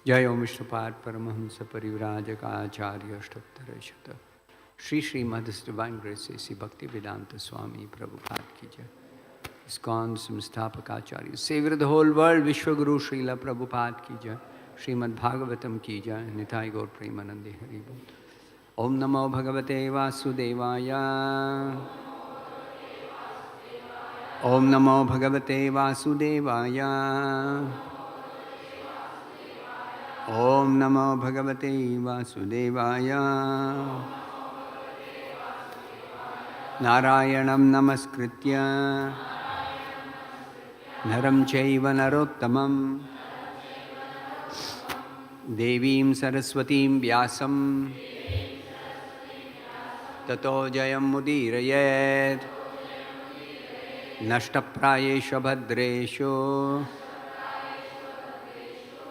जय ओम विष्णुपाद परमहंस परिव्राजकाचार्य अष्टोत्तर शत श्री श्रीमद् डिवाइन ग्रेस श्री भक्ति वेदांत स्वामी प्रभुपाद की जय। ISKCON संस्थापकाचार्य सेवियर द होल वर्ल्ड विश्वगुरु श्रीला प्रभुपाद की जय। श्रीमद् भागवतम की जय। निताई गौर प्रेमानंदे हरि बोल। ओम नमो भगवते वासुदेवाय। ओम नमो भगवते वासुदेवाय। ओम नमो भगवते वासुदेवाय। नारायणं नमस्कृत्य नरं चैव नरोत्तमं देवीं सरस्वतीं व्यासं ततो जयमुदीरयेत्। नष्टप्रायेषु भद्रेषु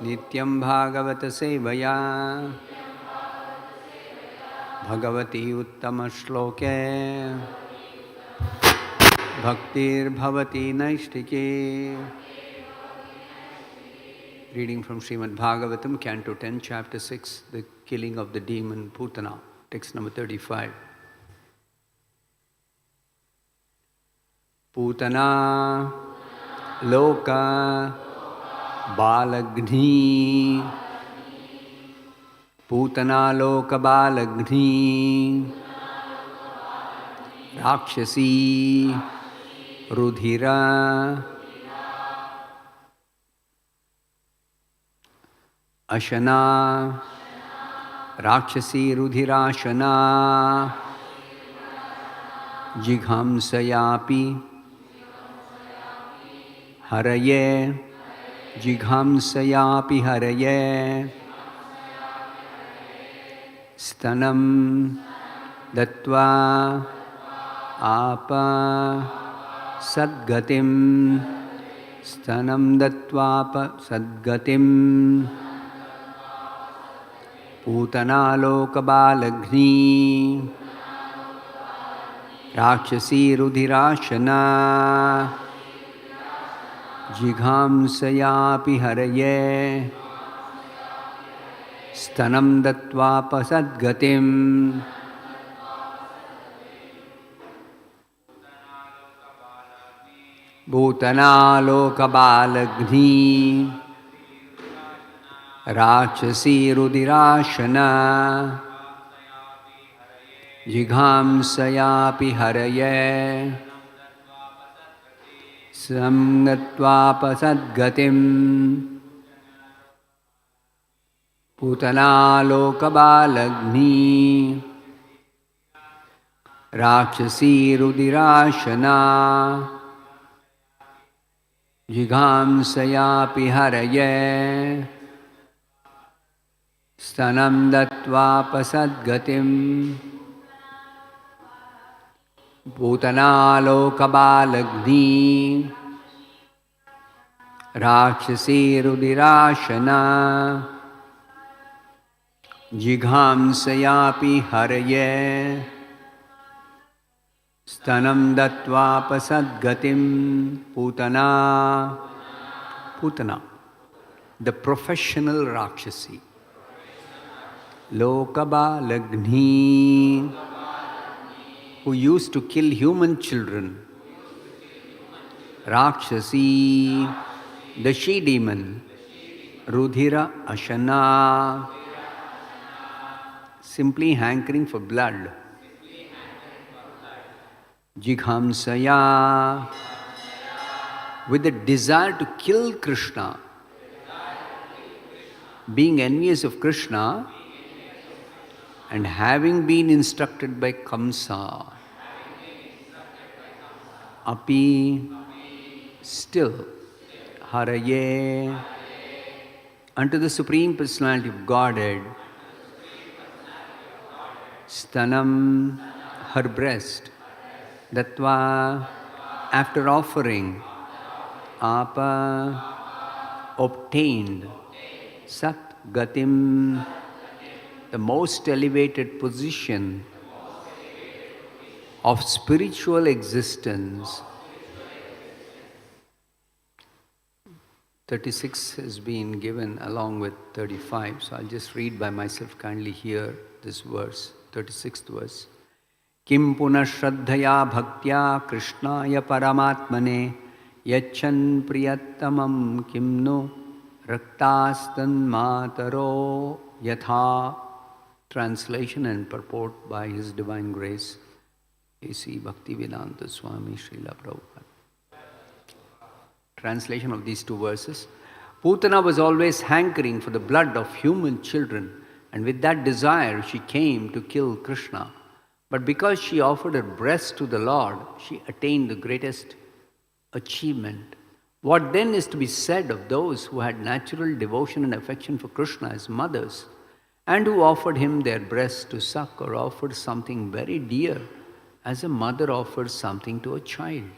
नित्यं भागवत सेवया भगवती उत्तम श्लोके भक्तिर्भवती नैष्ठिके। Reading from Srimad Bhagavatam, Canto 10, Chapter 6, The Killing of the Demon Putana, text number 35. Putana Loka Balagni Putana Loka Balagni Rakshasi Rudhira Ashana Rakshasi Rudhirashana Jighamsayapi Haraye Jighamsayapi haraye stanam dattva apa sadgatim stanam dattva apa sadgatim putana lokabalagni rakshasi rudhirashana Jighamsayapi haraye stanam dattva pasadgatim bhutana lokabalagni rakshasi rudirashana Jighamsayapi haraye samgatvapasadgatim putana lokabalagni rakshasi rudirashana jighamsayapi haraye stanam dattvapasadgatim Putana lokabalagni rakshasi rudirashana jighamsayapi haraye stanam dattva pasadgatim Putana. Putana, the professional Rakshasi. Lokabalagni, who used to kill human children. Rakshasi, the she-demon. Rudhira Ashana, simply hankering for blood. Jighamsaya, with the desire to kill Krishna. Being envious of Krishna and having been instructed by Kamsa. Api, still, haraye, unto the Supreme Personality of Godhead, stanam, her breast, dattva, after offering, apa, obtained, sat gatim, the most elevated position of spiritual existence 36 has been given along with 35, so I'll just read by myself. Kindly hear this verse, 36th verse. Kim punah shraddhaya bhaktya krishnaya paramatmane yachan priyattamam kim no raktastan mataro yatha. Translation and purport by His Divine Grace, A.C. Bhaktivedanta Swami Srila Prabhupada. Translation of these two verses. Putana was always hankering for the blood of human children, and with that desire she came to kill Krishna. But because she offered her breast to the Lord, she attained the greatest achievement. What then is to be said of those who had natural devotion and affection for Krishna as mothers, and who offered him their breasts to suck, or offered something very dear as a mother offers something to a child?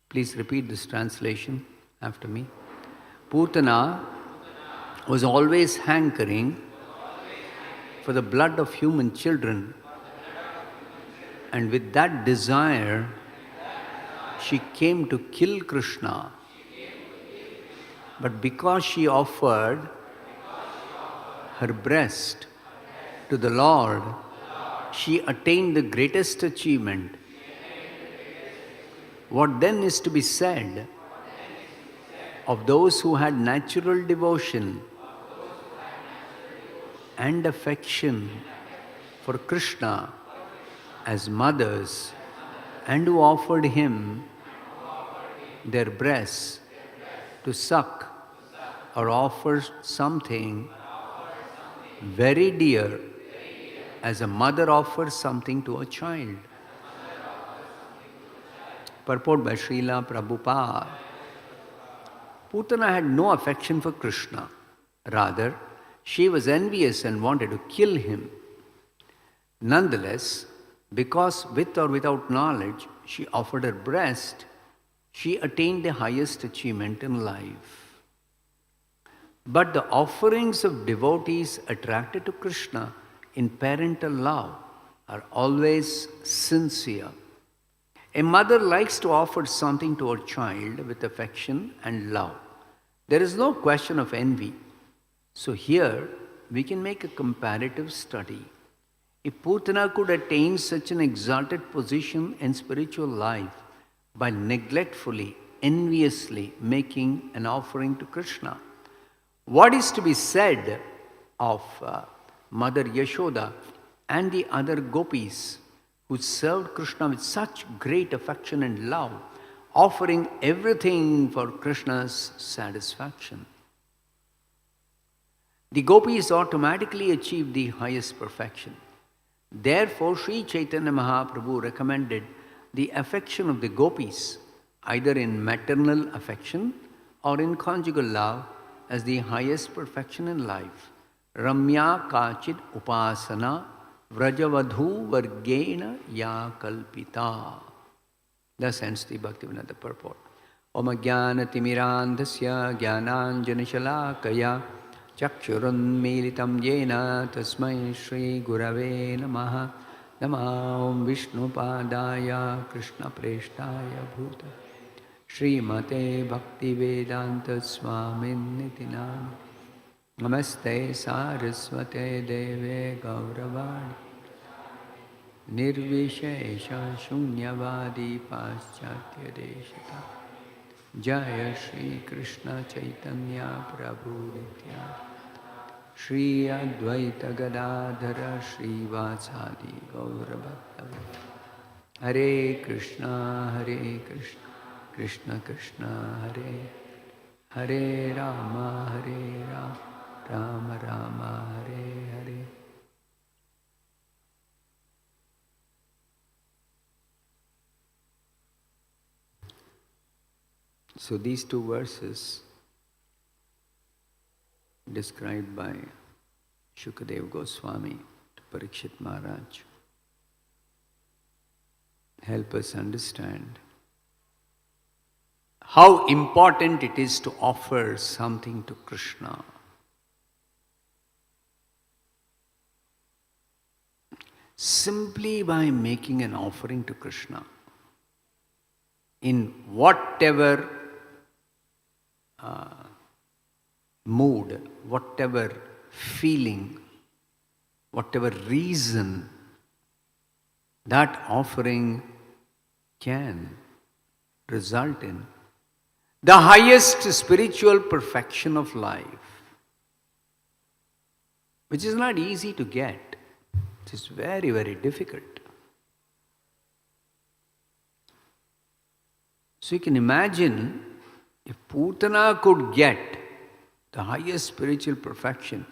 Please repeat this translation after me. Putana was always hankering for the blood of human children, and with that desire, she came to kill Krishna. But because she offered her breast to the Lord, she attained the greatest achievement. What then is to be said of those who had natural devotion and affection for Krishna as mothers, and who offered him their breasts to suck, or offer something very dear as a mother offers something to a child? Purport by Srila Prabhupada. Putana had no affection for Krishna. Rather, she was envious and wanted to kill him. Nonetheless, because with or without knowledge she offered her breast, she attained the highest achievement in life. But the offerings of devotees attracted to Krishna in parental love are always sincere. A mother likes to offer something to her child with affection and love. There is no question of envy. So here we can make a comparative study. If Putana could attain such an exalted position in spiritual life by neglectfully, enviously making an offering to Krishna, what is to be said of Mother Yashoda and the other gopis who served Krishna with such great affection and love, offering everything for Krishna's satisfaction? The gopis automatically achieved the highest perfection. Therefore, Sri Chaitanya Mahaprabhu recommended the affection of the gopis, either in maternal affection or in conjugal love, as the highest perfection in life. Ramya kachid upasana vrajavadhu vargena ya kalpita. Thus ends the Bhaktivedanta purport. Om jnana timirandhasya jnananjana shalakaya chakshurunmilitam yena tasmai shri gurave namaha. Namah Vishnu padaya Krishna preshtaya bhuta Srimate Bhaktivedanta Swamini Nami. Namaste Saraswate Deve Gauravani Nirvishesha Shunyavadi Paschatya Deshata. Jaya Shri Krishna Chaitanya Prabhu Nityananda Shri Advaita Gadadhara Shri Vatsadi Gaurabhaktava. Hare Krishna, Krishna Krishna, Hare Rama, Rama Rama, Hare Hare. So these two verses described by Shukadeva Goswami to Parikshit Maharaj help us understand how important it is to offer something to Krishna. Simply by making an offering to Krishna in whatever mood, whatever feeling, whatever reason, that offering can result in the highest spiritual perfection of life, which is not easy to get. It is very, very difficult. So you can imagine if Putana could get the highest spiritual perfection,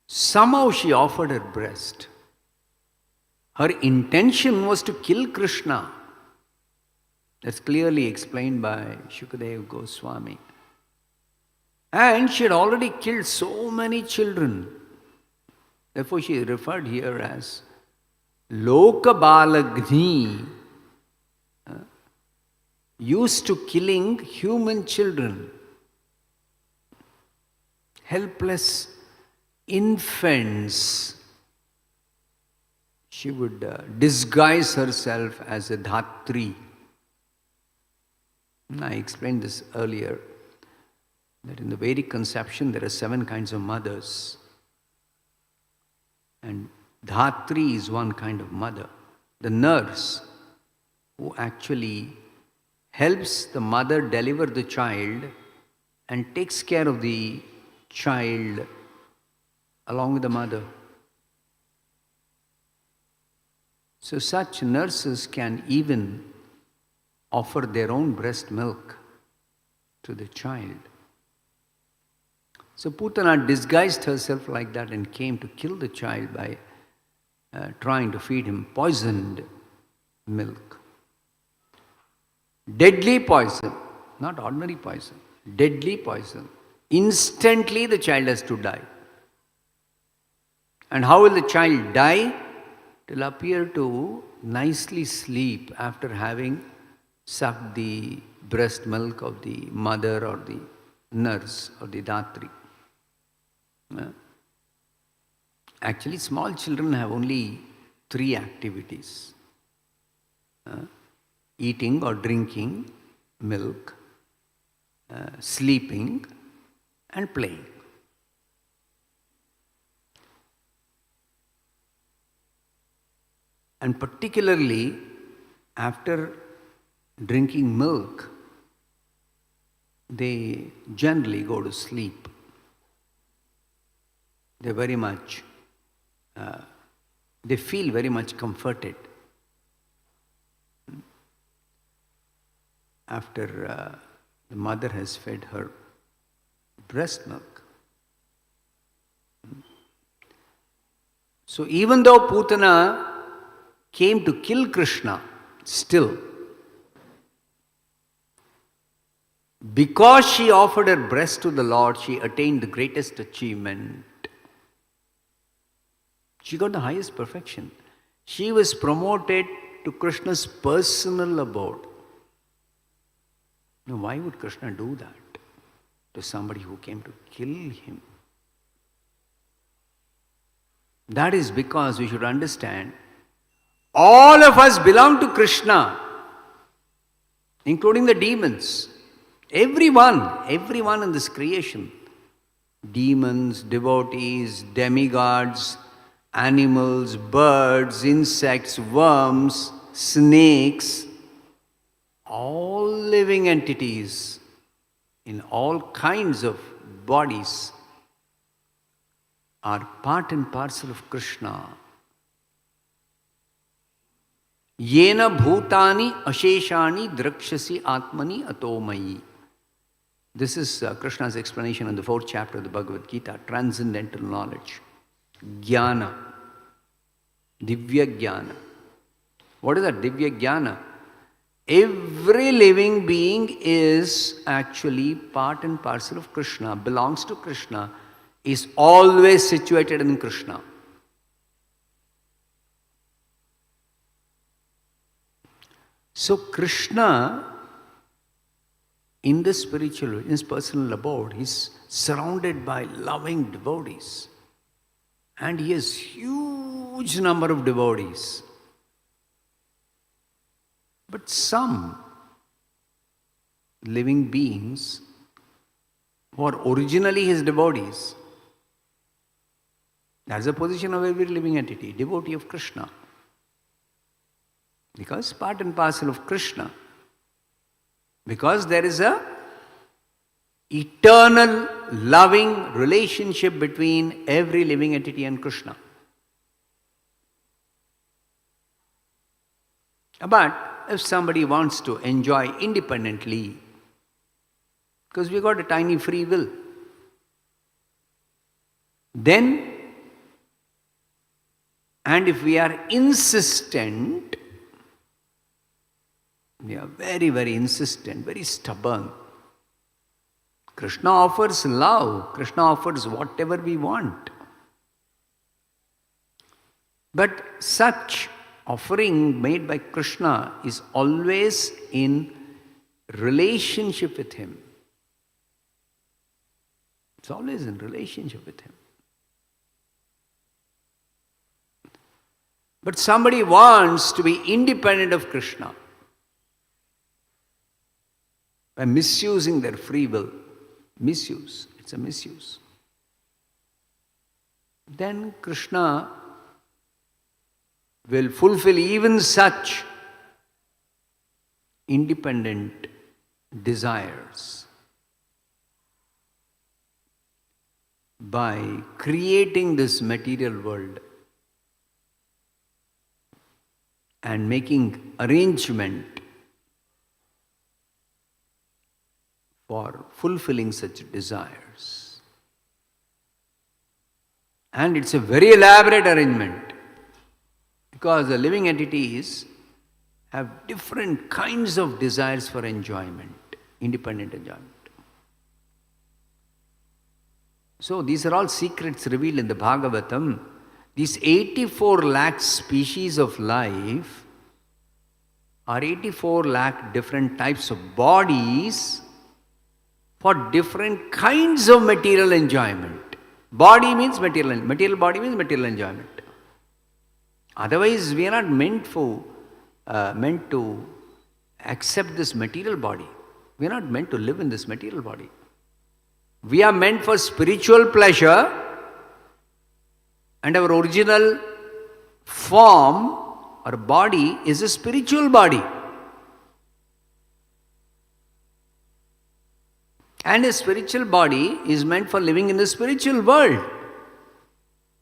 somehow she offered her breast. Her intention was to kill Krishna. That's clearly explained by Shukadeva Goswami. And she had already killed so many children. Therefore she is referred here as Lokabalagni, used to killing human children, helpless infants. She would disguise herself as a Dhatri. I explained this earlier, that in the Vedic conception there are 7 kinds of mothers. And Dhatri is one kind of mother. The nurse who actually helps the mother deliver the child and takes care of the child along with the mother. So such nurses can even offer their own breast milk to the child. So Putana disguised herself like that and came to kill the child by trying to feed him poisoned milk. Deadly poison, not ordinary poison, deadly poison. Instantly the child has to die. And how will the child die? It will appear to nicely sleep after having sucked the breast milk of the mother or the nurse or the Dhatri. Actually, small children have only 3 activities. Eating or drinking milk, sleeping and playing. And particularly after drinking milk, they generally go to sleep. They very much, they feel very much comforted after the mother has fed her breast milk. So even though Putana came to kill Krishna, still, because she offered her breast to the Lord, she attained the greatest achievement. She got the highest perfection. She was promoted to Krishna's personal abode. Now, why would Krishna do that to somebody who came to kill him? That is because we should understand all of us belong to Krishna, including the demons. Everyone in this creation, demons, devotees, demigods, animals, birds, insects, worms, snakes, all living entities in all kinds of bodies are part and parcel of Krishna. Yena bhutani asheshani drakshasi atmani atomayi. This is Krishna's explanation in the 4th chapter of the Bhagavad Gita, transcendental knowledge. Jnana, Divya Jnana. What is that Divya Jnana? Every living being is actually part and parcel of Krishna, belongs to Krishna, is always situated in Krishna. So Krishna, in the spiritual, in his personal abode, he's surrounded by loving devotees. And he has huge number of devotees. But some living beings who are originally his devotees. That's the position of every living entity, devotee of Krishna. Because part and parcel of Krishna. Because there is a eternal loving relationship between every living entity and Krishna. But if somebody wants to enjoy independently, because we got a tiny free will, then, and if we are insistent, we are very, very insistent, very stubborn. Krishna offers love. Krishna offers whatever we want. But such offering made by Krishna is always in relationship with him. It's always in relationship with him. But somebody wants to be independent of Krishna by misusing their free will. Misuse. It's a misuse. Then Krishna will fulfill even such independent desires by creating this material world and making arrangement for fulfilling such desires. And it's a very elaborate arrangement because the living entities have different kinds of desires for enjoyment, independent enjoyment. So these are all secrets revealed in the Bhagavatam. These 84 lakh species of life are 84 lakh different types of bodies for different kinds of material enjoyment. Body means material body means material enjoyment. Otherwise, we are not meant to accept this material body. We are not meant to live in this material body. We are meant for spiritual pleasure, and our original form or body is a spiritual body. And a spiritual body is meant for living in the spiritual world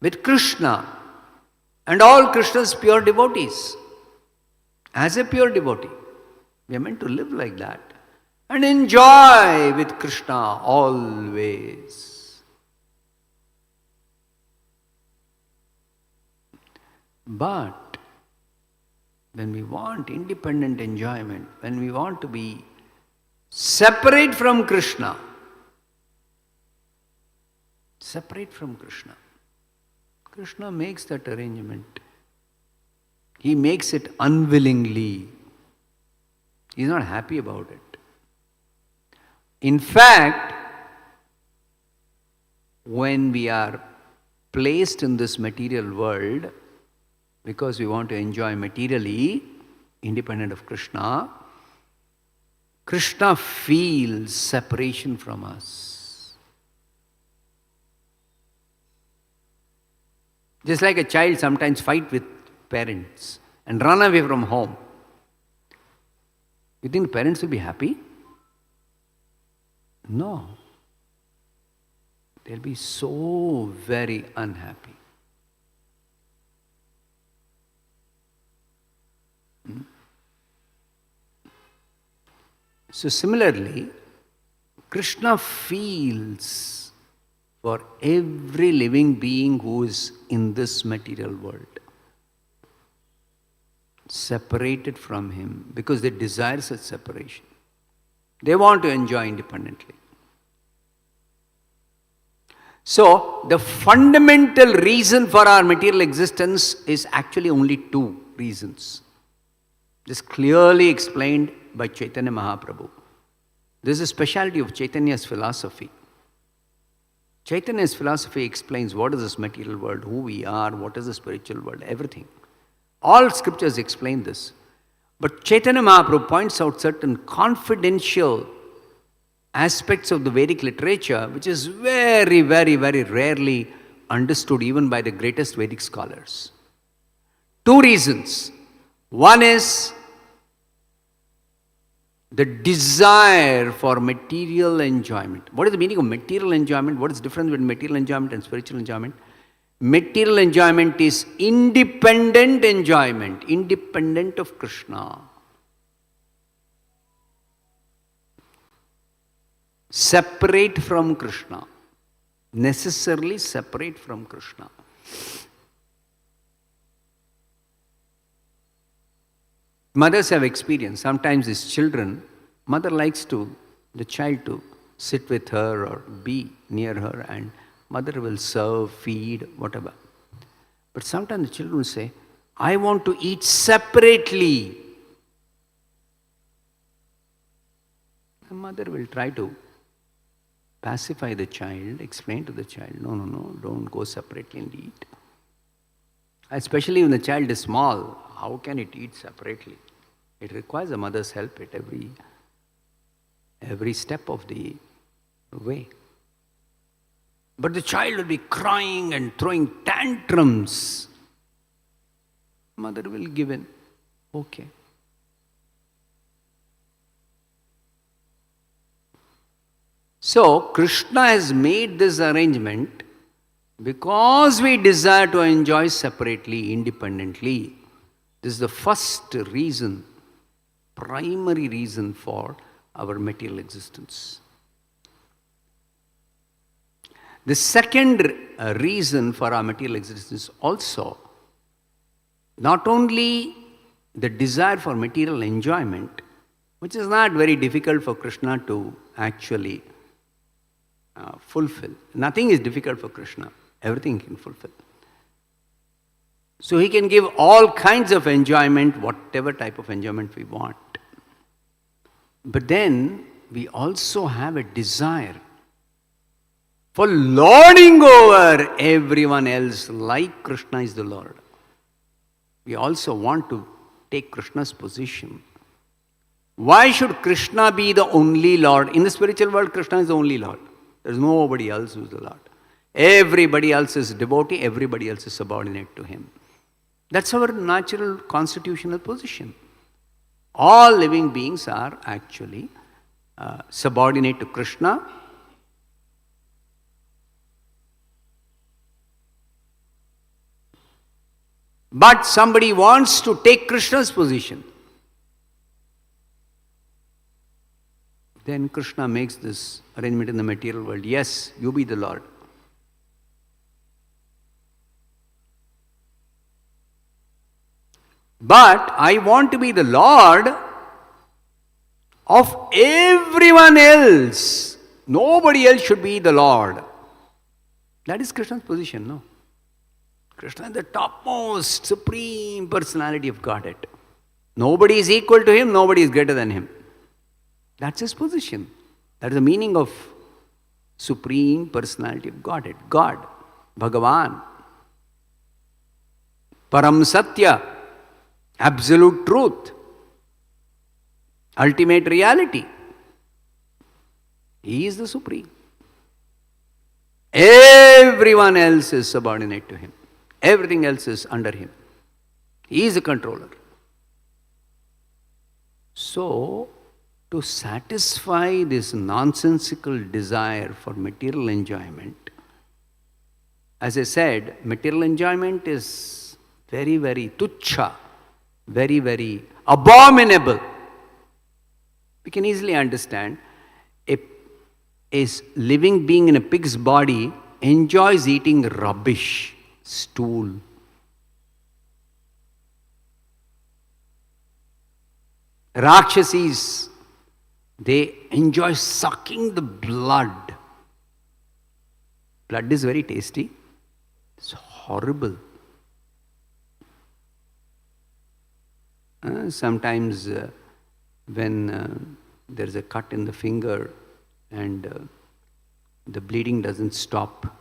with Krishna and all Krishna's pure devotees. As a pure devotee, we are meant to live like that and enjoy with Krishna always. But when we want independent enjoyment, when we want to be separate from Krishna, Krishna makes that arrangement. He makes it unwillingly. He's not happy about it. In fact, when we are placed in this material world, because we want to enjoy materially, independent of Krishna, Krishna feels separation from us. Just like a child sometimes fight with parents and run away from home. You think parents will be happy? No. They'll be so very unhappy. So similarly, Krishna feels for every living being who is in this material world, separated from him, because they desire such separation. They want to enjoy independently. So, the fundamental reason for our material existence is actually only two reasons. This is clearly explained by Chaitanya Mahaprabhu. This is a specialty of Chaitanya's philosophy. Chaitanya's philosophy explains what is this material world, who we are, what is the spiritual world, everything. All scriptures explain this. But Chaitanya Mahaprabhu points out certain confidential aspects of the Vedic literature which is very, very, very rarely understood even by the greatest Vedic scholars. Two reasons. One is the desire for material enjoyment. What is the meaning of material enjoyment? What is different between material enjoyment and spiritual enjoyment? Material enjoyment is independent enjoyment, independent of Krishna. Separate from Krishna. Necessarily separate from Krishna. Mothers have experienced, sometimes as children, mother likes the child to sit with her or be near her, and mother will serve, feed, whatever. But sometimes the children will say, I want to eat separately. The mother will try to pacify the child, explain to the child, no, don't go separately and eat. Especially when the child is small, how can it eat separately? It requires a mother's help at every step of the way. But the child will be crying and throwing tantrums. Mother will give in. Okay. So, Krishna has made this arrangement because we desire to enjoy separately, independently. This is the first reason, primary reason for our material existence. The second reason for our material existence also, not only the desire for material enjoyment, which is not very difficult for Krishna to actually fulfill. Nothing is difficult for Krishna. Everything he can fulfill. So he can give all kinds of enjoyment, whatever type of enjoyment we want. But then we also have a desire for lording over everyone else like Krishna is the Lord. We also want to take Krishna's position. Why should Krishna be the only Lord? In the spiritual world, Krishna is the only Lord. There is nobody else who is the Lord. Everybody else is devotee, everybody else is subordinate to him. That's our natural constitutional position. All living beings are actually subordinate to Krishna. But somebody wants to take Krishna's position. Then Krishna makes this arrangement in the material world. Yes, you be the Lord. But I want to be the Lord of everyone else. Nobody else should be the Lord. That is Krishna's position, no? Krishna is the topmost, supreme personality of Godhead. Nobody is equal to him, nobody is greater than him. That's his position. That is the meaning of supreme personality of Godhead. God, Bhagavan, Param Satya, absolute truth, ultimate reality. He is the supreme. Everyone else is subordinate to him. Everything else is under him. He is the controller. So, to satisfy this nonsensical desire for material enjoyment, as I said, material enjoyment is very, very tuchha, very, very abominable. We can easily understand a living being in a pig's body enjoys eating rubbish, stool. Rakshasis, they enjoy sucking the blood. Blood is very tasty. It's horrible. Sometimes when there's a cut in the finger and the bleeding doesn't stop,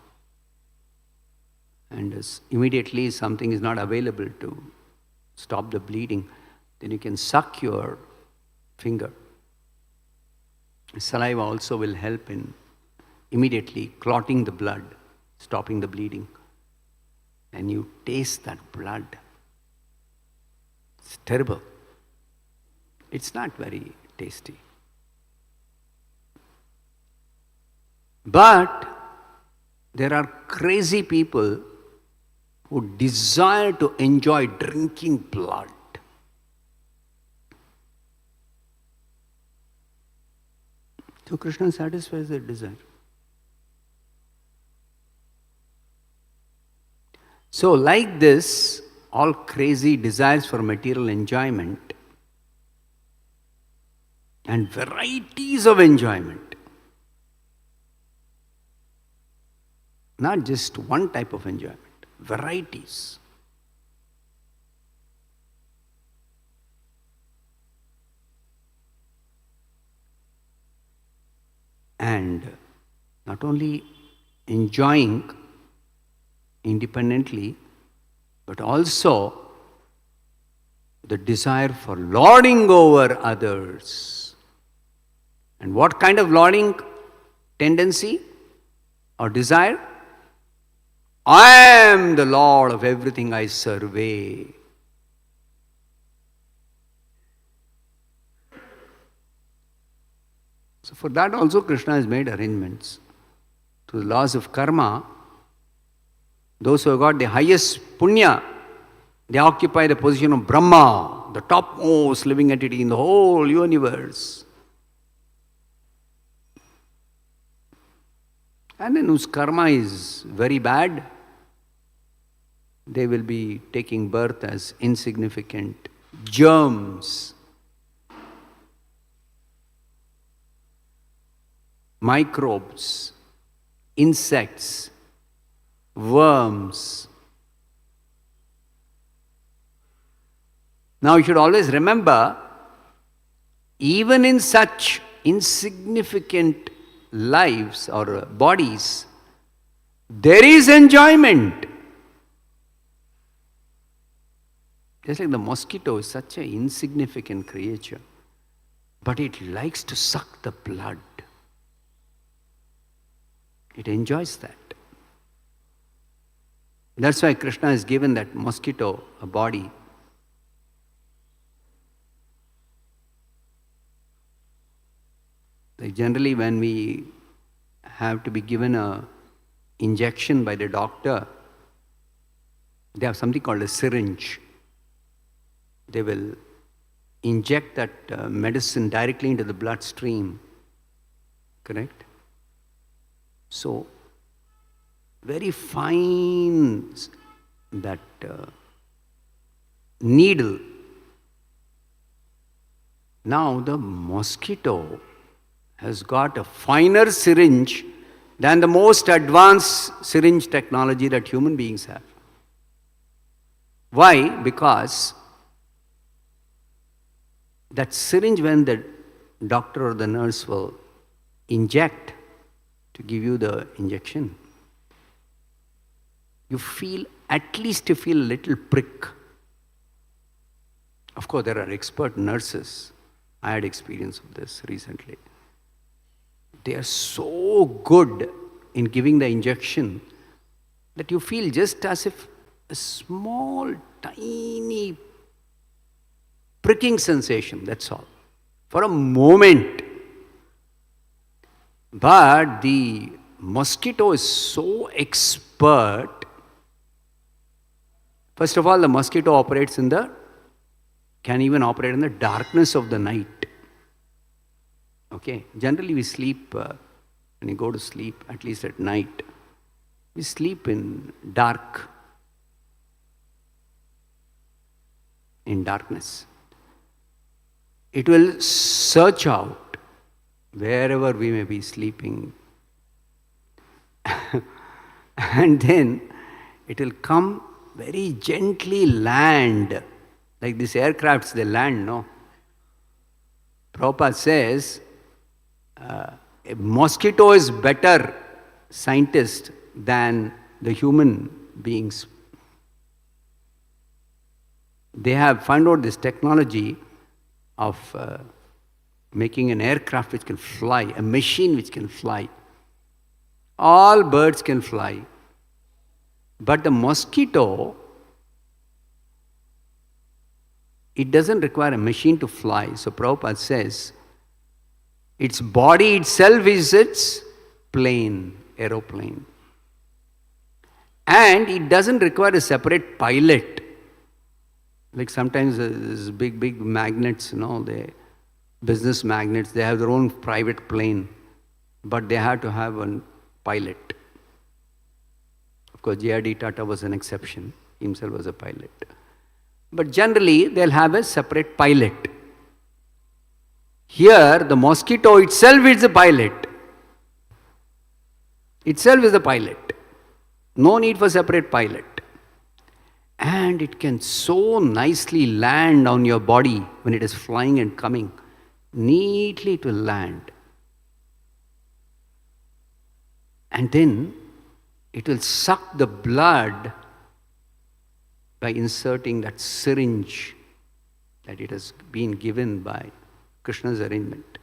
and immediately something is not available to stop the bleeding, then you can suck your finger. Saliva also will help in immediately clotting the blood, stopping the bleeding. And you taste that blood. It's terrible. It's not very tasty. But there are crazy people who desire to enjoy drinking blood. So Krishna satisfies their desire. So like this, all crazy desires for material enjoyment and varieties of enjoyment, not just one type of enjoyment, varieties. And not only enjoying independently, but also the desire for lording over others. And what kind of lording tendency or desire? I am the Lord of everything I survey. So for that also Krishna has made arrangements. To the laws of karma, those who have got the highest punya, they occupy the position of Brahma, the topmost living entity in the whole universe. And then whose karma is very bad, they will be taking birth as insignificant germs, microbes, insects, worms. Now you should always remember, even in such insignificant lives or bodies, there is enjoyment. Just like the mosquito is such an insignificant creature, but it likes to suck the blood. It enjoys that. That's why Krishna has given that mosquito a body. Like generally when we have to be given a injection by the doctor, they have something called a syringe. They will inject that medicine directly into the bloodstream. Correct? So, very fine that needle. Now the mosquito has got a finer syringe than the most advanced syringe technology that human beings have. Why? Because that syringe, when the doctor or the nurse will inject to give you the injection, you feel, at least you feel a little prick. Of course, there are expert nurses. I had experience of this recently. They are so good in giving the injection that you feel just as if a small, tiny pricking sensation, that's all, for a moment. But the mosquito is so expert. First of all, the mosquito can even operate in the darkness of the night. Okay, generally we sleep, when you go to sleep, at least at night, we sleep in dark, in darkness. It will search out wherever we may be sleeping. And then it will come very gently land. Like these aircrafts, they land, no? Prabhupada says, a mosquito is better scientist than the human beings. They have found out this technology of making an aircraft which can fly, a machine which can fly. All birds can fly. But the mosquito, it doesn't require a machine to fly. So Prabhupada says, its body itself is its plane, aeroplane. And it doesn't require a separate pilot. Like sometimes these big magnets, they business magnets, they have their own private plane, but they have to have a pilot. Of course, J.R.D. Tata was an exception. Himself was a pilot. But generally, they'll have a separate pilot. Here, the mosquito itself is the pilot. Itself is the pilot. No need for separate pilot. And it can so nicely land on your body when it is flying and coming. Neatly to land. And then it will suck the blood by inserting that syringe that it has been given by Krishna's arrangement.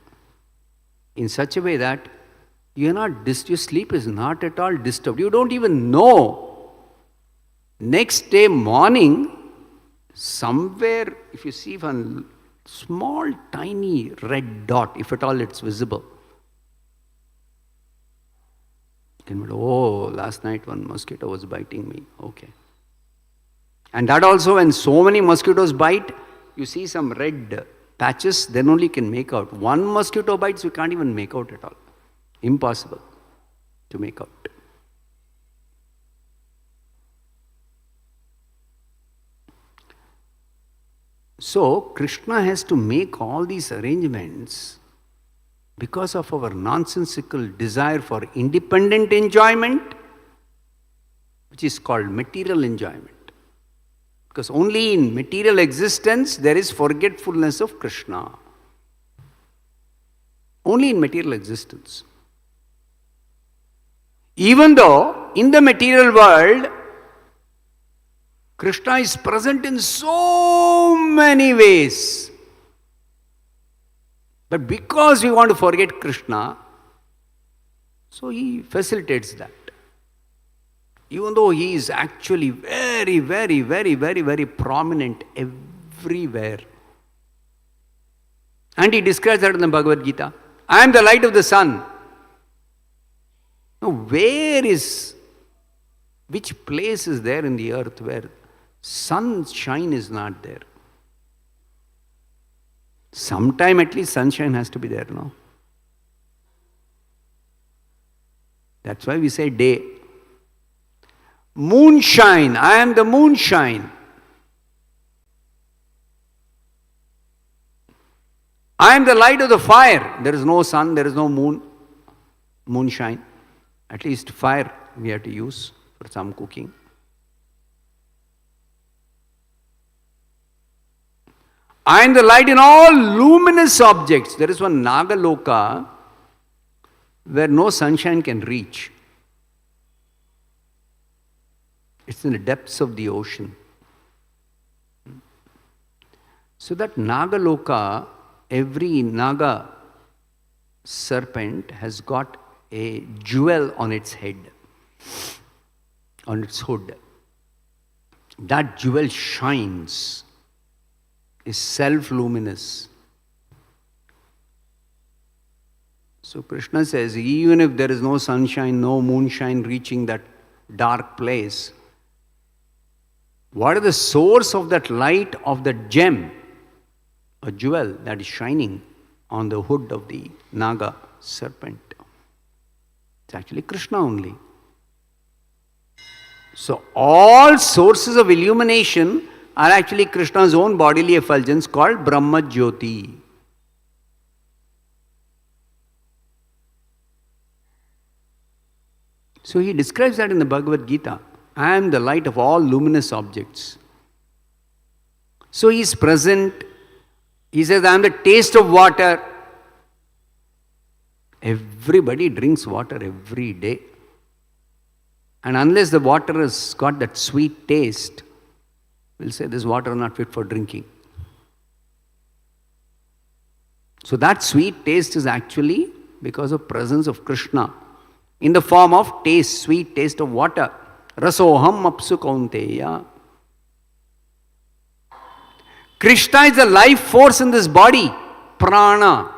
In such a way that your sleep is not at all disturbed. You don't even know. Next day morning, somewhere, if you see one small tiny red dot, if at all it's visible, you can be, oh, last night one mosquito was biting me. Okay. And that also, when so many mosquitoes bite, you see some red patches, then only can make out. One mosquito bites, you can't even make out at all. Impossible to make out. So, Krishna has to make all these arrangements because of our nonsensical desire for independent enjoyment, which is called material enjoyment. Because only in material existence there is forgetfulness of Krishna. Only in material existence. Even though in the material world, Krishna is present in so many ways. But because we want to forget Krishna, so he facilitates that. Even though he is actually very, very, very, very, very prominent everywhere. And he describes that in the Bhagavad Gita. I am the light of the sun. Now, which place is there in the earth where sunshine is not there? Sometime at least sunshine has to be there, no? That's why we say day. Moonshine, I am the moonshine. I am the light of the fire. There is no sun, there is no moonshine. At least fire we have to use for some cooking. I am the light in all luminous objects. There is one Nagaloka where no sunshine can reach. It's in the depths of the ocean. So that Nagaloka, every Naga serpent has got a jewel on its head, on its hood. That jewel shines, is self-luminous. So Krishna says, even if there is no sunshine, no moonshine reaching that dark place, what is the source of that light of the gem, a jewel that is shining on the hood of the Naga serpent? It's actually Krishna only. So all sources of illumination are actually Krishna's own bodily effulgence called Brahma Jyoti. So he describes that in the Bhagavad Gita. I am the light of all luminous objects. So he is present. He says, I am the taste of water. Everybody drinks water every day. And unless the water has got that sweet taste, we'll say this water is not fit for drinking. So that sweet taste is actually because of presence of Krishna in the form of taste, sweet taste of water. Rasoham apsu kaunteya. Krishna is the life force in this body, prana.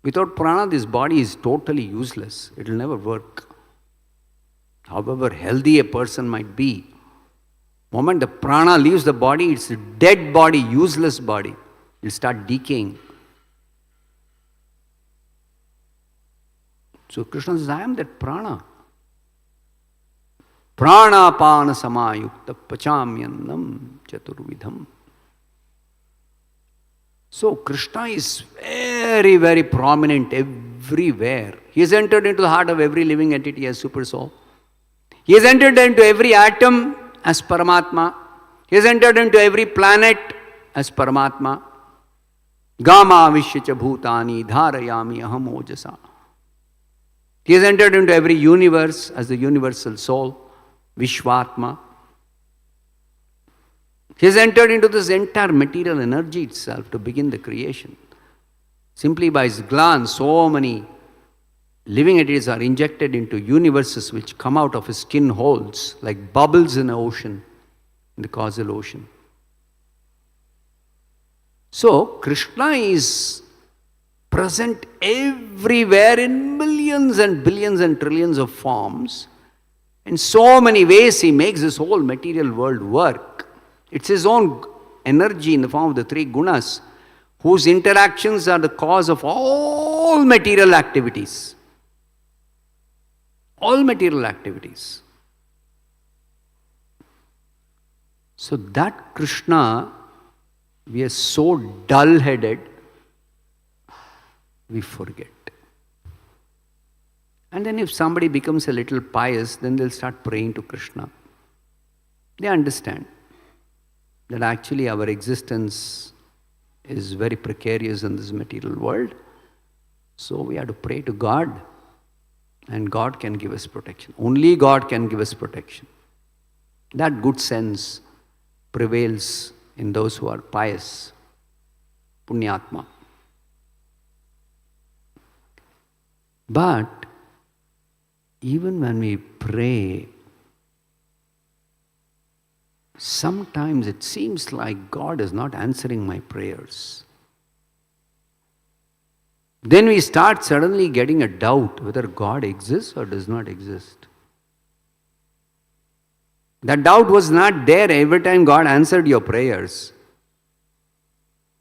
Without prana, this body is totally useless. It will never work. However healthy a person might be, the moment the prana leaves the body, it's a dead body, useless body. It will start decaying. So Krishna says, I am that prana. Pranapana samayukta pachamyanam chaturvidham. So Krishna is very, very prominent everywhere. He has entered into the heart of every living entity as super soul. He has entered into every atom as Paramatma. He has entered into every planet as Paramatma. Gama vishyacha bhutani dharayami aham ojasa. He has entered into every universe as the universal soul, Vishwatma. He has entered into this entire material energy itself to begin the creation. Simply by his glance, so many living entities are injected into universes which come out of his skin holes like bubbles in an ocean, in the causal ocean. So, Krishna is present everywhere in millions and billions and trillions of forms. In so many ways, he makes this whole material world work. It's his own energy in the form of the three gunas, whose interactions are the cause of all material activities. All material activities. So that Krishna, we are so dull-headed, we forget. And then if somebody becomes a little pious, then they'll start praying to Krishna. They understand that actually our existence is very precarious in this material world. So we have to pray to God, and God can give us protection. Only God can give us protection. That good sense prevails in those who are pious, Punyatma. But even when we pray, sometimes it seems like God is not answering my prayers. Then we start suddenly getting a doubt whether God exists or does not exist. That doubt was not there every time God answered your prayers.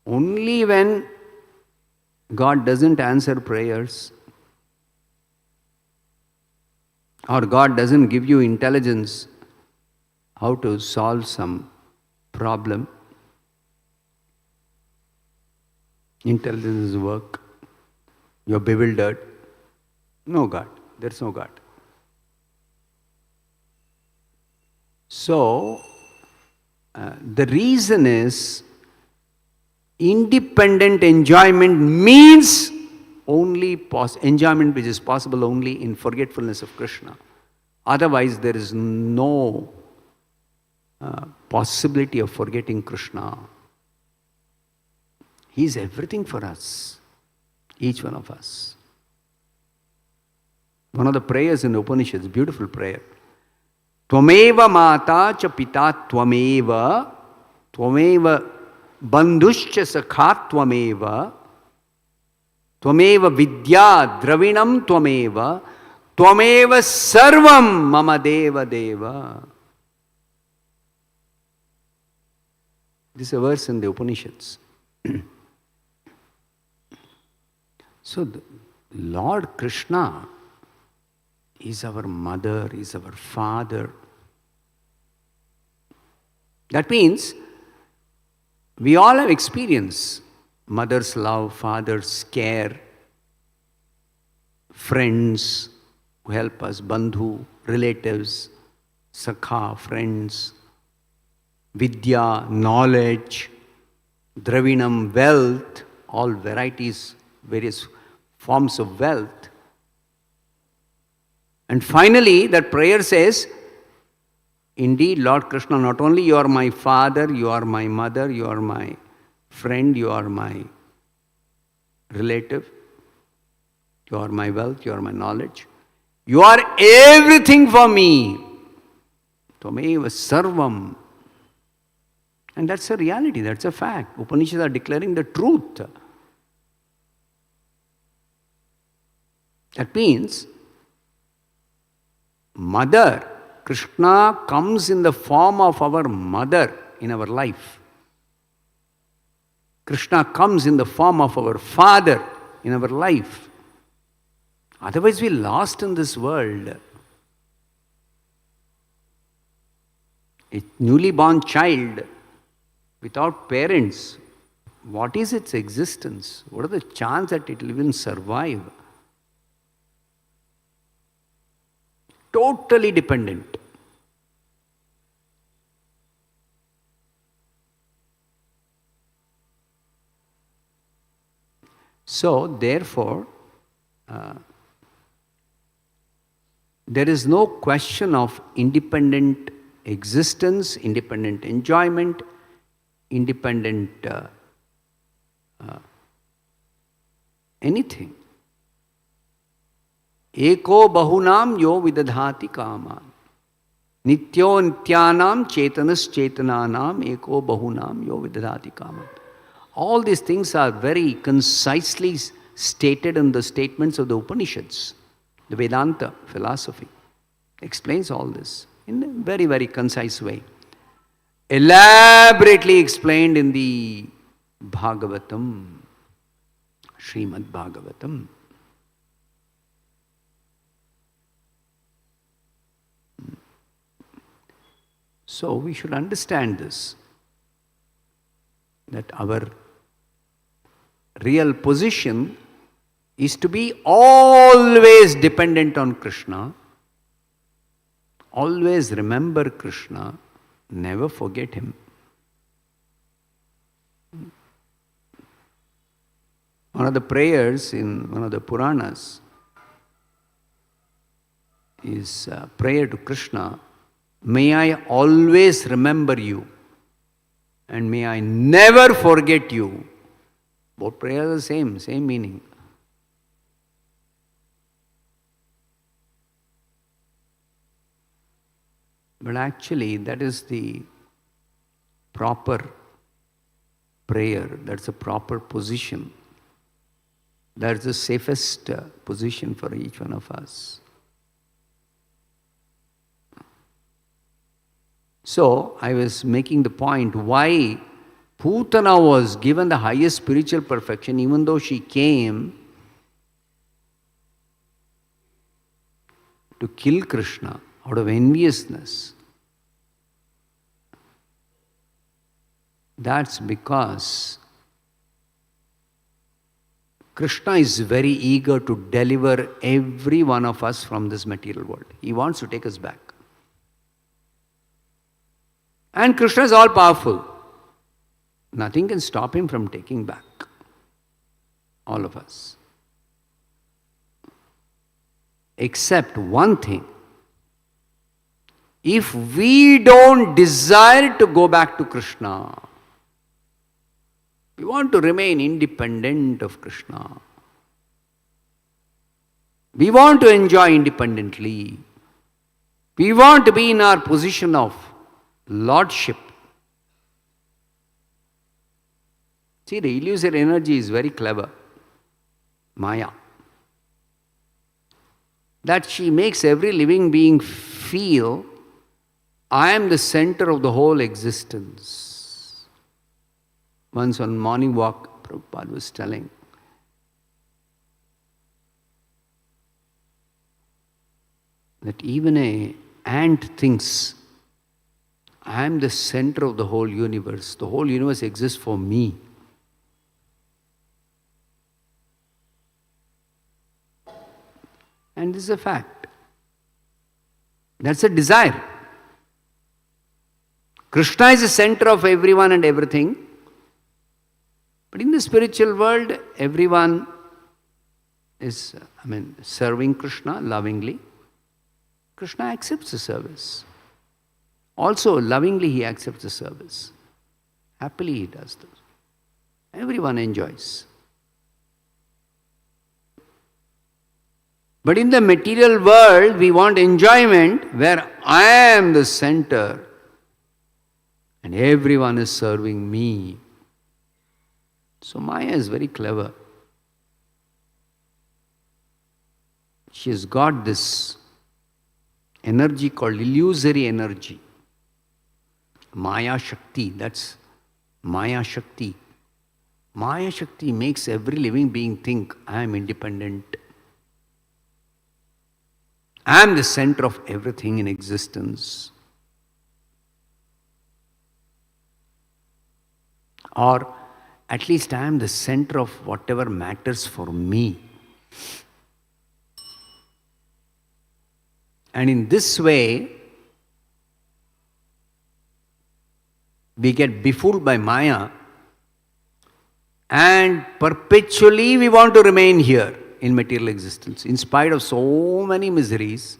Only when God doesn't answer prayers, or God doesn't give you intelligence how to solve some problem, intelligence work, you're bewildered. No God, there's no God. So, the reason is independent enjoyment means only enjoyment which is possible only in forgetfulness of Krishna. Otherwise, there is no possibility of forgetting Krishna. He is everything for us, each one of us. One of the prayers in the Upanishads, beautiful prayer. Tvameva mata cha pita tvameva, tvameva bandhuscha sakha tvameva, tvameva vidya dravinam tvameva, tvameva sarvam mama deva deva. This is a verse in the Upanishads. So, the Lord Krishna is our mother, is our father. That means we all have experience. Mother's love, father's care, friends who help us, bandhu, relatives, sakha, friends, vidya, knowledge, dravinam, wealth, all varieties, various forms of wealth. And finally, that prayer says, indeed, Lord Krishna, not only you are my father, you are my mother, you are my friend, you are my relative, you are my wealth, you are my knowledge. You are everything for me. Tvameva sarvam. And that's a reality, that's a fact. Upanishads are declaring the truth. That means, Mother, Krishna comes in the form of our mother in our life. Krishna comes in the form of our father in our life. Otherwise, we're lost in this world. A newly born child without parents, what is its existence? What are the chances that it will even survive? Totally dependent. So, therefore, there is no question of independent existence, independent enjoyment, independent anything. Eko bahunam yo vidadhati kaman. Nityo nityanam chetanas chetananam eko bahunam yo vidadhati kaman. All these things are very concisely stated in the statements of the Upanishads. The Vedanta philosophy explains all this in a very, very concise way. Elaborately explained in the Bhagavatam, Srimad Bhagavatam. So we should understand this, that our real position is to be always dependent on Krishna, always remember Krishna, never forget Him. One of the prayers in one of the Puranas is a prayer to Krishna, may I always remember you and may I never forget you. Both prayers are the same meaning. But actually, that is the proper prayer, that's a proper position. That's the safest position for each one of us. So, I was making the point why Putana was given the highest spiritual perfection, even though she came to kill Krishna out of enviousness. That's because Krishna is very eager to deliver every one of us from this material world. He wants to take us back. And Krishna is all powerful. Nothing can stop him from taking back all of us. Except one thing. If we don't desire to go back to Krishna, we want to remain independent of Krishna. We want to enjoy independently. We want to be in our position of lordship. See, the illusory energy is very clever. Maya. That she makes every living being feel, I am the center of the whole existence. Once on morning walk, Prabhupada was telling, that even an ant thinks, I am the center of the whole universe. The whole universe exists for me. And this is a fact. That's a desire. Krishna is the center of everyone and everything. But in the spiritual world, everyone is, serving Krishna lovingly. Krishna accepts the service. Also, lovingly he accepts the service. Happily he does this. Everyone enjoys. But in the material world, we want enjoyment where I am the center and everyone is serving me. So Maya is very clever. She has got this energy called illusory energy. Maya Shakti, that's Maya Shakti. Maya Shakti makes every living being think, I am independent. I am the center of everything in existence. Or at least I am the center of whatever matters for me. And in this way, we get befooled by Maya and perpetually we want to remain here in material existence, in spite of so many miseries,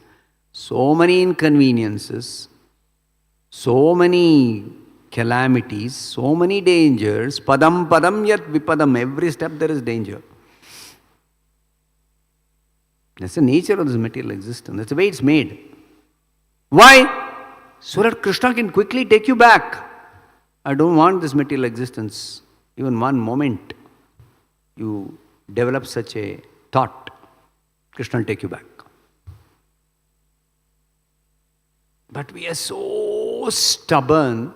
so many inconveniences, so many calamities, so many dangers. Padam padam yat vipadam. Every step there is danger. That's the nature of this material existence. That's the way it's made. Why? So that Krishna can quickly take you back. I don't want this material existence. Even one moment you develop such a thought, Krishna will take you back. But we are so stubborn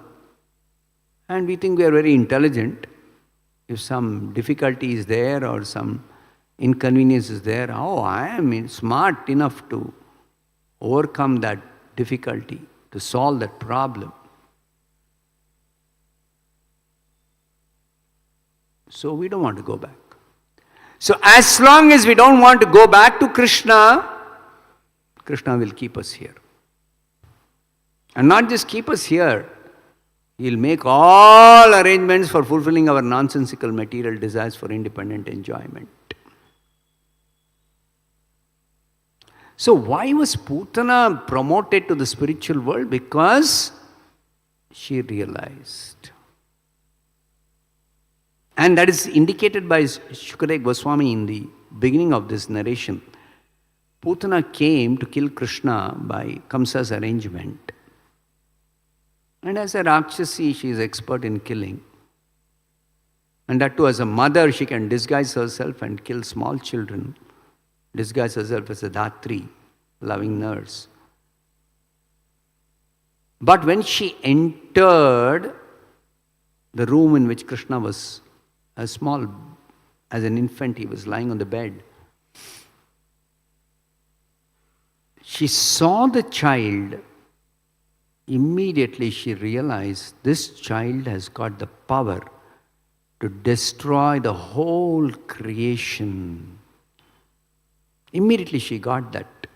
and we think we are very intelligent. If some difficulty is there or some inconvenience is there, oh, I am smart enough to overcome that difficulty, to solve that problem. So we don't want to go back. So as long as we don't want to go back to Krishna, Krishna will keep us here. And not just keep us here, He'll make all arrangements for fulfilling our nonsensical material desires for independent enjoyment. So why was Putana promoted to the spiritual world? Because she realized. And that is indicated by Shukadeva Goswami in the beginning of this narration. Putana came to kill Krishna by Kamsa's arrangement. And as a Rakshasi, she is expert in killing. And that too, as a mother, she can disguise herself and kill small children. Disguise herself as a Dhatri, loving nurse. But when she entered the room in which Krishna was as an infant, he was lying on the bed. She saw the child. Immediately she realized this child has got the power to destroy the whole creation. Immediately she got that.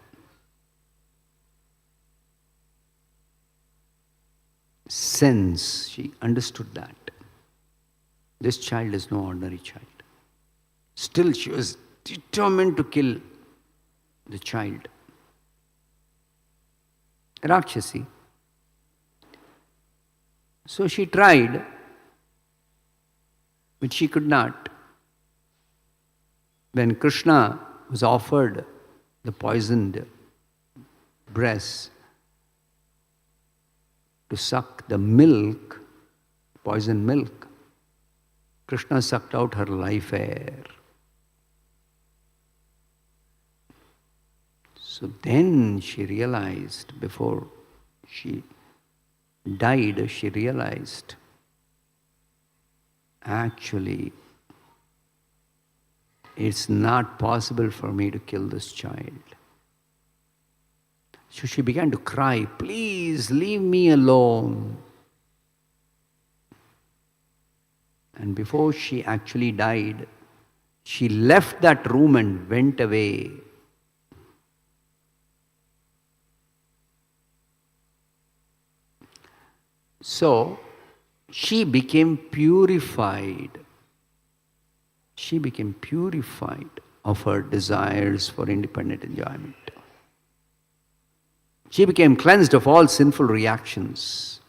Sense, she understood that. This child is no ordinary child. Still she was determined to kill the child. Rakshasi. So she tried, but she could not. When Krishna was offered the poisoned breast to suck the milk, poisoned milk, Krishna sucked out her life air. So then she realized, before she died, she realized, actually, it's not possible for me to kill this child. So she began to cry, please leave me alone. And before she actually died, she left that room and went away. So she became purified. She became purified of her desires for independent enjoyment. She became cleansed of all sinful reactions.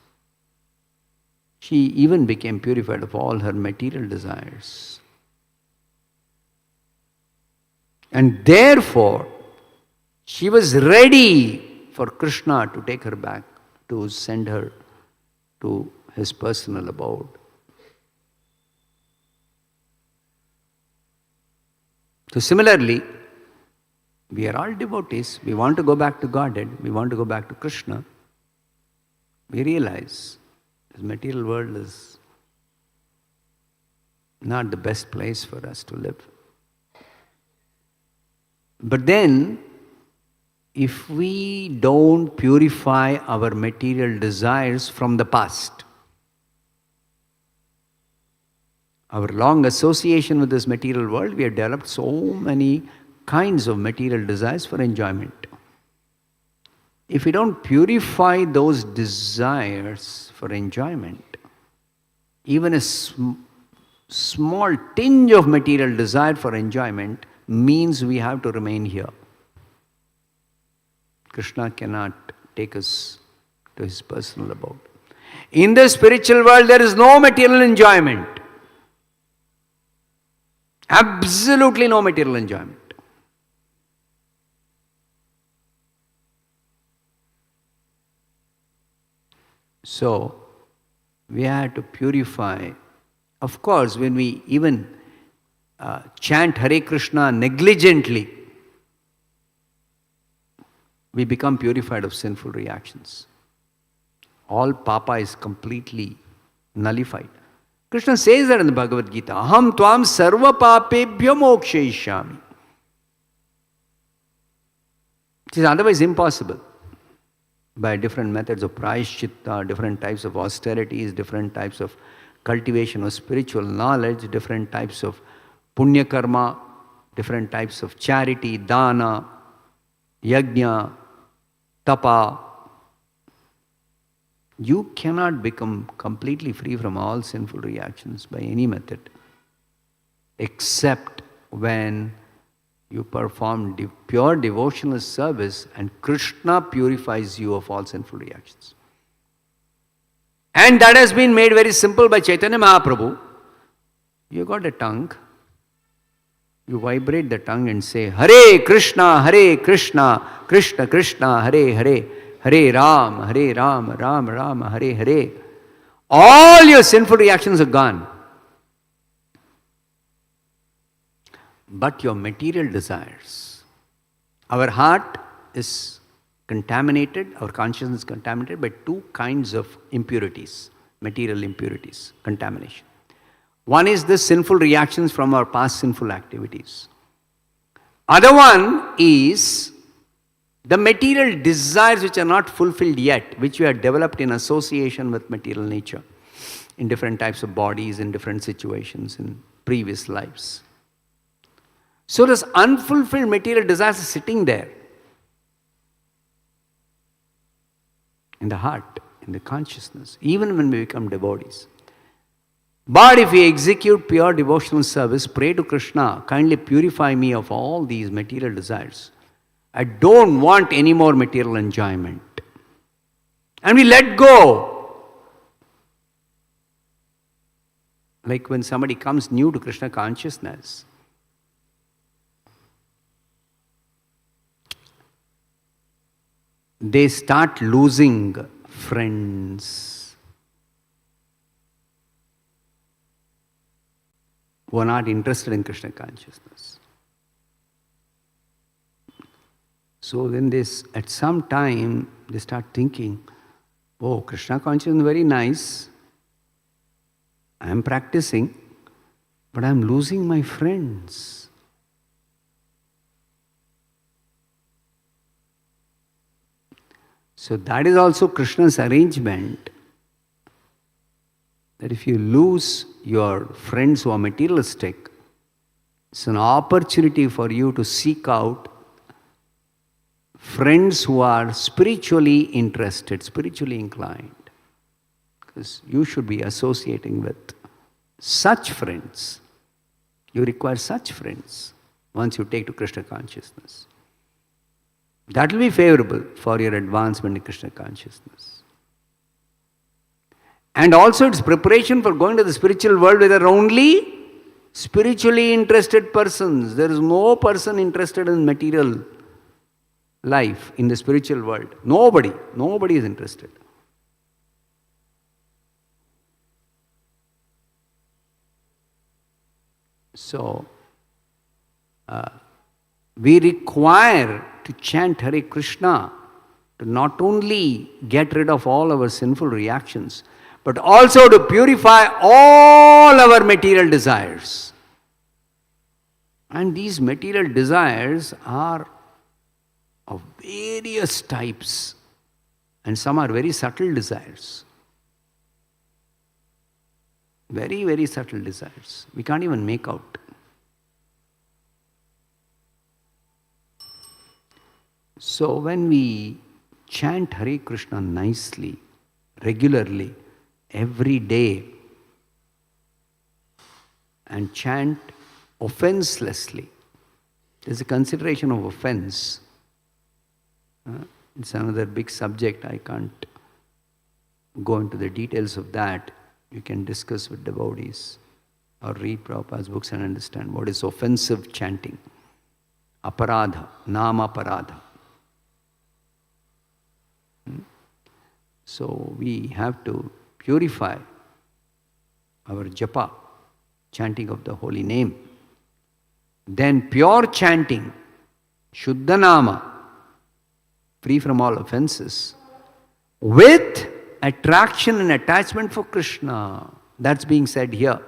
She even became purified of all her material desires. And therefore, she was ready for Krishna to take her back, to send her to his personal abode. So similarly, we are all devotees. We want to go back to Godhead. We want to go back to Krishna. We realize this material world is not the best place for us to live. But then, if we don't purify our material desires from the past, our long association with this material world, we have developed so many kinds of material desires for enjoyment. If we don't purify those desires for enjoyment, even a small tinge of material desire for enjoyment means we have to remain here. Krishna cannot take us to his personal abode. In the spiritual world, there is no material enjoyment. Absolutely no material enjoyment. So, we have to purify. Of course, when we even chant Hare Krishna negligently, we become purified of sinful reactions. All papa is completely nullified. Krishna says that in the Bhagavad Gita, Aham tvam sarva papebhyo mokshayishyami. It is otherwise impossible. By different methods of prayaschitta, different types of austerities, different types of cultivation of spiritual knowledge, different types of punya karma, different types of charity, dana, yajna, tapa. You cannot become completely free from all sinful reactions by any method, except when you perform pure devotional service and Krishna purifies you of all sinful reactions. And that has been made very simple by Chaitanya Mahaprabhu. You got a tongue. You vibrate the tongue and say, Hare Krishna, Krishna Krishna, Hare Hare, Hare Ram, Ram Ram, Hare Hare. All your sinful reactions are gone. But your material desires, our heart is contaminated, our consciousness is contaminated by two kinds of impurities, material impurities, contamination. One is the sinful reactions from our past sinful activities. Other one is the material desires which are not fulfilled yet, which we have developed in association with material nature, in different types of bodies, in different situations, in previous lives. So this unfulfilled material desires are sitting there in the heart, in the consciousness, even when we become devotees. But if we execute pure devotional service, pray to Krishna, kindly purify me of all these material desires. I don't want any more material enjoyment. And we let go. Like when somebody comes new to Krishna consciousness, they start losing friends who are not interested in Krishna consciousness. So then at some time, they start thinking, oh, Krishna consciousness is very nice. I am practicing, but I am losing my friends. So that is also Krishna's arrangement, that if you lose your friends who are materialistic, it's an opportunity for you to seek out friends who are spiritually interested, spiritually inclined. Because you should be associating with such friends. You require such friends once you take to Krishna consciousness. That will be favorable for your advancement in Krishna consciousness. And also it's preparation for going to the spiritual world where there are only spiritually interested persons. There is no person interested in material life in the spiritual world. Nobody is interested. So, we require to chant Hare Krishna to not only get rid of all our sinful reactions, but also to purify all our material desires. And these material desires are of various types, and some are very subtle desires. Very, very subtle desires. We can't even make out. So when we chant Hare Krishna nicely, regularly, every day, and chant offenselessly, there's a consideration of offense. It's another big subject. I can't go into the details of that. You can discuss with devotees or read Prabhupada's books and understand what is offensive chanting. Aparadha, nama aparadha. So we have to purify our japa, chanting of the holy name. Then pure chanting, Shuddha Nama, free from all offenses, with attraction and attachment for Krishna. That's being said here.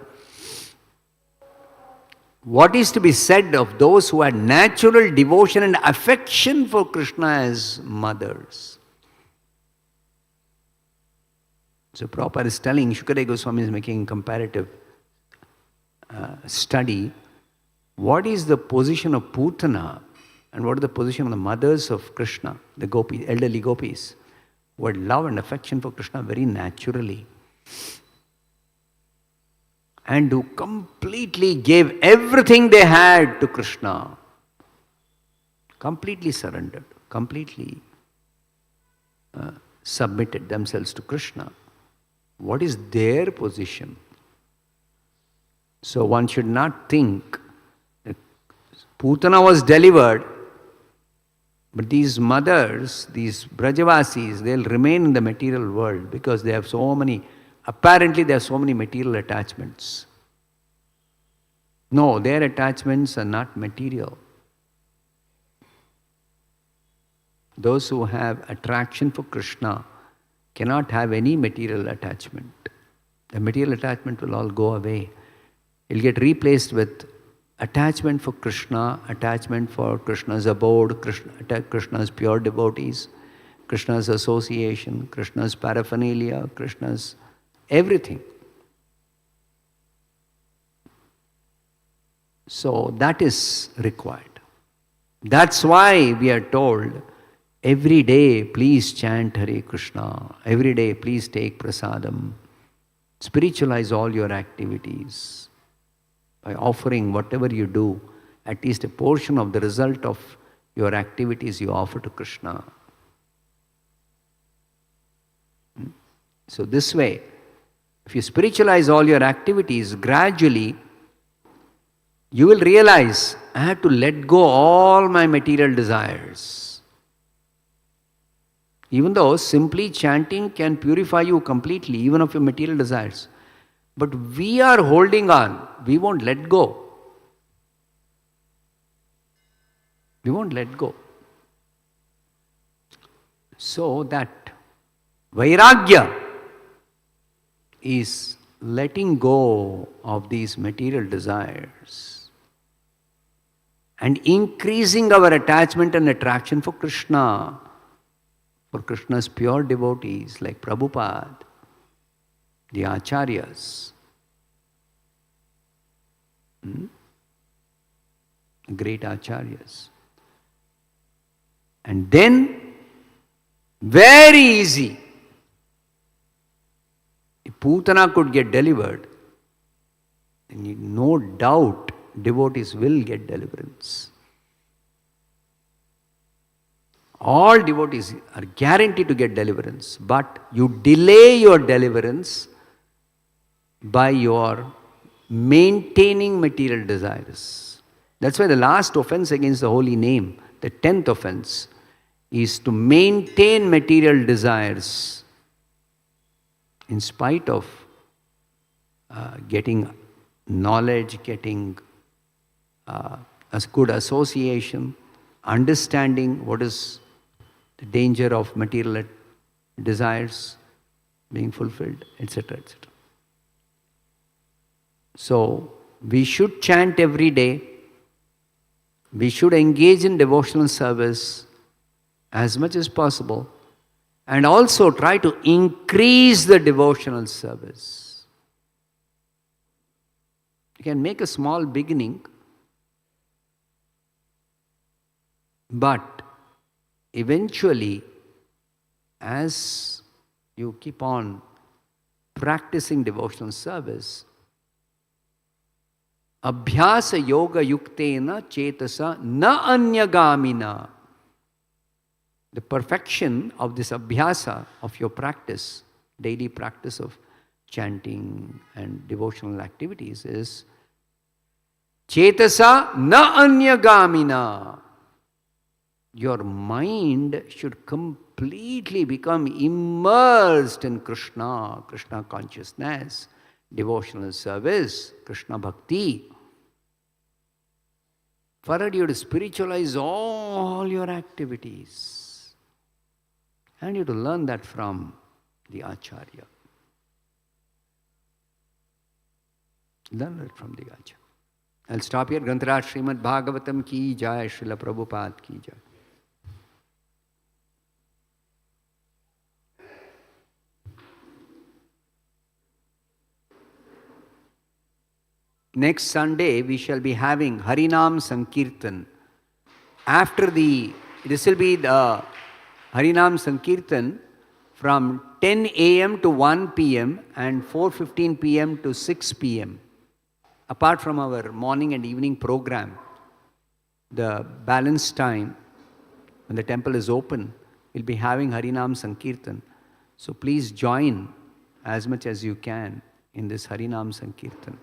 What is to be said of those who had natural devotion and affection for Krishna as mothers? So Prabhupada is telling, Shukadeva Goswami is making a comparative study. What is the position of Putana and what is the position of the mothers of Krishna, the gopis, elderly gopis, who had love and affection for Krishna very naturally, and who completely gave everything they had to Krishna, completely surrendered, completely submitted themselves to Krishna. What is their position? So one should not think that Putana was delivered, but these mothers, these Brajavasis, they'll remain in the material world because they have so many, apparently there are so many material attachments. No, their attachments are not material. Those who have attraction for Krishna cannot have any material attachment. The material attachment will all go away. It will get replaced with attachment for Krishna, attachment for Krishna's abode, Krishna's pure devotees, Krishna's association, Krishna's paraphernalia, Krishna's everything. So that is required. That's why we are told, every day please chant Hare Krishna, every day please take prasadam, spiritualize all your activities. By offering whatever you do, at least a portion of the result of your activities you offer to Krishna. So this way, if you spiritualize all your activities, gradually you will realize, I have to let go all my material desires. Even though simply chanting can purify you completely, even of your material desires. But we are holding on. We won't let go. We won't let go. So that Vairagya is letting go of these material desires and increasing our attachment and attraction for Krishna, for Krishna's pure devotees like Prabhupada, the Acharyas, great Acharyas. And then, very easy, if Putana could get delivered, then no doubt devotees will get deliverance. All devotees are guaranteed to get deliverance, but you delay your deliverance by your maintaining material desires. That's why the last offense against the holy name, the 10th offense, is to maintain material desires in spite of getting knowledge, getting a good association, understanding what is the danger of material desires being fulfilled, etc., etc. So, we should chant every day. We should engage in devotional service as much as possible, and also try to increase the devotional service. You can make a small beginning, but eventually, as you keep on practicing devotional service, abhyasa yoga yuktena chetasa na anyagamina. The perfection of this abhyasa of your practice, daily practice of chanting and devotional activities is chetasa na anyagamina. Your mind should completely become immersed in Krishna, Krishna consciousness, devotional service, Krishna bhakti. Further, you have to spiritualize all your activities. And you have to learn that from the Acharya. Learn it from the Acharya. I'll stop here. Grantaraj Srimad Bhagavatam ki jai, Srila Prabhupada ki jai. Next Sunday, we shall be having Harinam Sankirtan. This will be the Harinam Sankirtan from 10 a.m. to 1 p.m. and 4:15 p.m. to 6 p.m. Apart from our morning and evening program, the balance time, when the temple is open, we'll be having Harinam Sankirtan. So please join as much as you can in this Harinam Sankirtan.